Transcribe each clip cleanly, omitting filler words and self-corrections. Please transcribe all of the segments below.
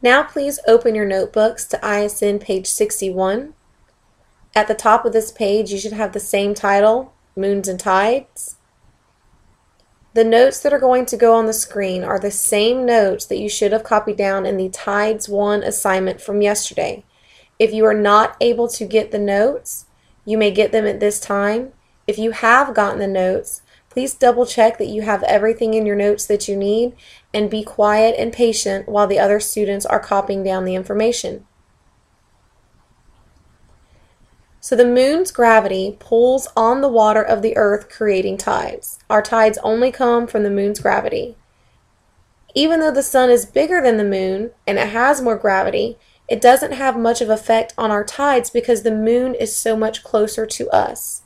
Now please open your notebooks to ISN page 61. At the top of this page, you should have the same title, Moons and Tides. The notes that are going to go on the screen are the same notes that you should have copied down in the Tides 1 assignment from yesterday. If you are not able to get the notes, you may get them at this time. If you have gotten the notes, please double check that you have everything in your notes that you need and be quiet and patient while the other students are copying down the information. So the moon's gravity pulls on the water of the earth, creating tides. Our tides only come from the moon's gravity. Even though the sun is bigger than the moon and it has more gravity, it doesn't have much of an effect on our tides because the moon is so much closer to us.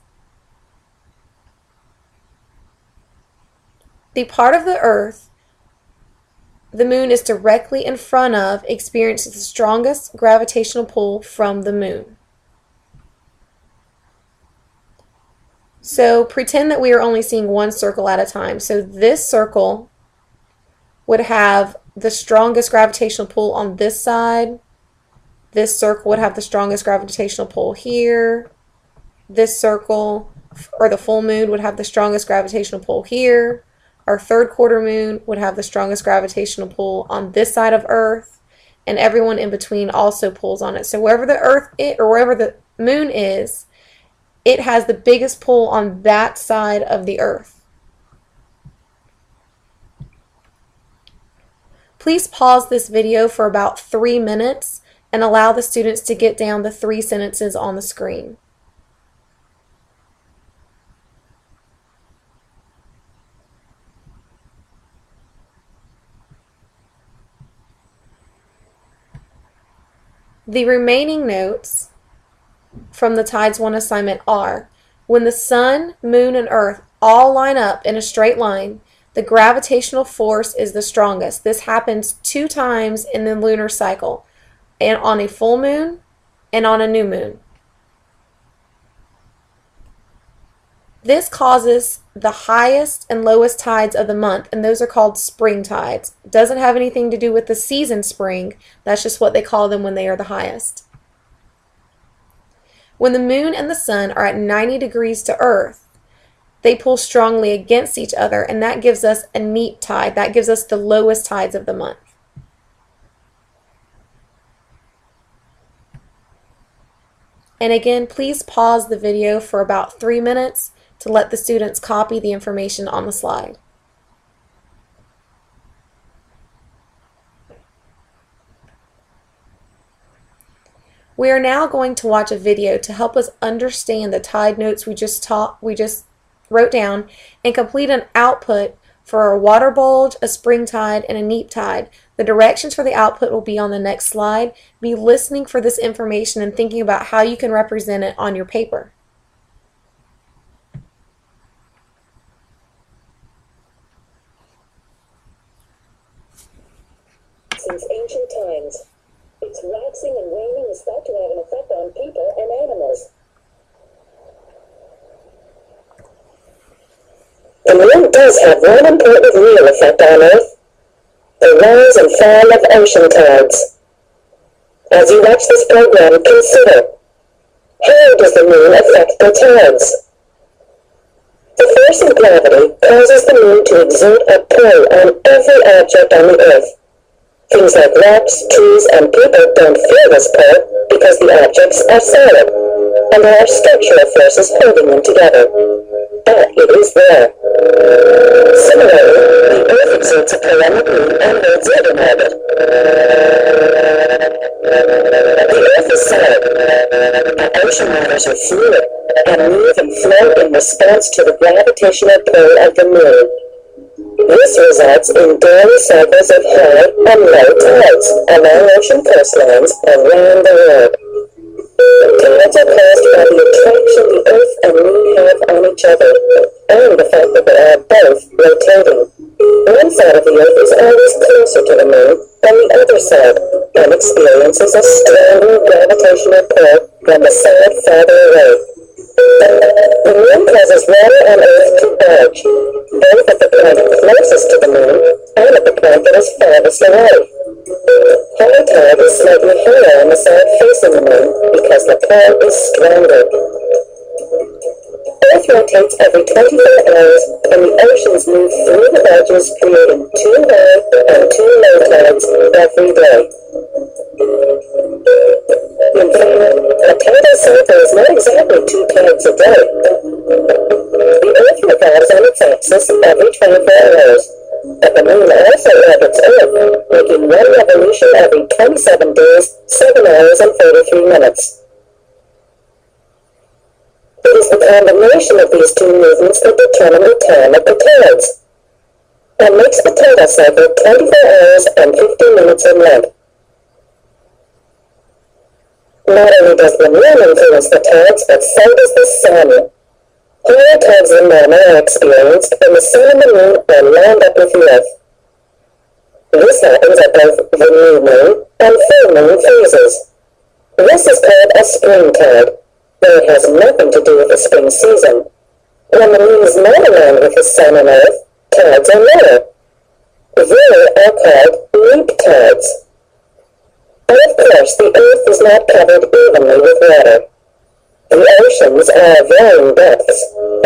The part of the earth the moon is directly in front of experiences the strongest gravitational pull from the moon. So pretend that we are only seeing one circle at a time. So this circle would have the strongest gravitational pull on this side. This circle would have the strongest gravitational pull here. This circle, or the full moon, would have the strongest gravitational pull here. Our third quarter moon would have the strongest gravitational pull on this side of Earth, and everyone in between also pulls on it. So wherever the Earth is, or wherever the moon is, it has the biggest pull on that side of the Earth. Please pause this video for about 3 minutes and allow the students to get down the 3 sentences on the screen. The remaining notes from the Tides 1 assignment are: when the sun, moon, and earth all line up in a straight line, the gravitational force is the strongest. This happens 2 times in the lunar cycle, and on a full moon and on a new moon. This causes the highest and lowest tides of the month, and those are called spring tides. It doesn't have anything to do with the season spring. That's just what they call them when they are the highest. When the moon and the sun are at 90 degrees to Earth, they pull strongly against each other, and that gives us a neap tide. That gives us the lowest tides of the month. And again, please pause the video for about 3 minutes to let the students copy the information on the slide. We are now going to watch a video to help us understand the tide notes we just wrote down and complete an output for a water bulge, a spring tide, and a neap tide. The directions for the output will be on the next slide. Be listening for this information and thinking about how you can represent it on your paper. Since ancient times, its waxing and waning is thought to have an effect on people and animals. The moon does have one important real effect on Earth: the rise and fall of ocean tides. As you watch this program, consider, how does the moon affect the tides? The force of gravity causes the moon to exert a pull on every object on the Earth. Things like rocks, trees, and people don't feel this pull because the objects are solid, and there are structural forces holding them together. But it is there. Similarly, the Earth exerts a pull on the moon and holds it in orbit. The Earth is solid, but ocean waters are fluid and move and flow in response to the gravitational pull of the moon. This results in daily cycles of high and low tides along ocean coastlines around the world. Tides are caused by the attraction the Earth and Moon have on each other, and the fact that they are both rotating. One side of the Earth is always closer to the Moon than the other side, and experiences a stronger gravitational pull than the side farther away. The moon causes water on Earth to bulge, both at the point closest to the moon and at the point that is farthest away. High tide is slightly higher on the side facing the moon because the pull is stronger. Earth rotates every 24 hours, and the oceans move through the edges, creating 2 high and 2 low tides every day. In fact, a tidal cycle is not exactly 2 tides a day. The Earth revolves on its axis every 24 hours, but the moon also orbits Earth, making one revolution every 27 days, 7 hours, and 33 minutes. It is the combination of these 2 movements that determine the time of the tides, and makes the tidal cycle 24 hours and 50 minutes in length. Not only does the moon influence the tides, but so does the sun. Higher tides than normal are experienced when the sun and the moon are lined up with the Earth. This happens at both the new moon and full moon phases. This is called a spring tide, though it has nothing to do with the spring season. When the moon is not aligned with the sun and Earth, tides are lower. They are called neap tides. And of course, the Earth is not covered evenly with water. The oceans are of varying depths,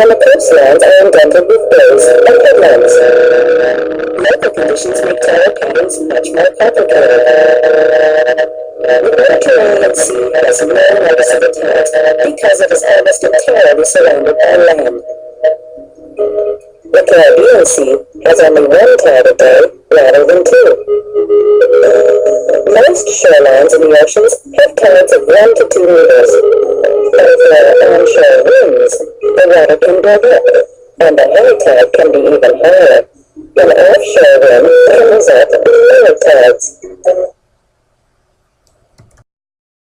and the coastlines are indented with bays and headlands. Local conditions make tidal patterns much more complicated. The Mediterranean Sea has no noticeable tides because it is almost entirely surrounded by land. The Caribbean Sea has only 1 tide a day rather than 2. Most shorelines in the oceans have tides of 1 to 2 meters. But if there are onshore winds, the water can build up, and the high tide can be even higher. An offshore wind can result in lower tides.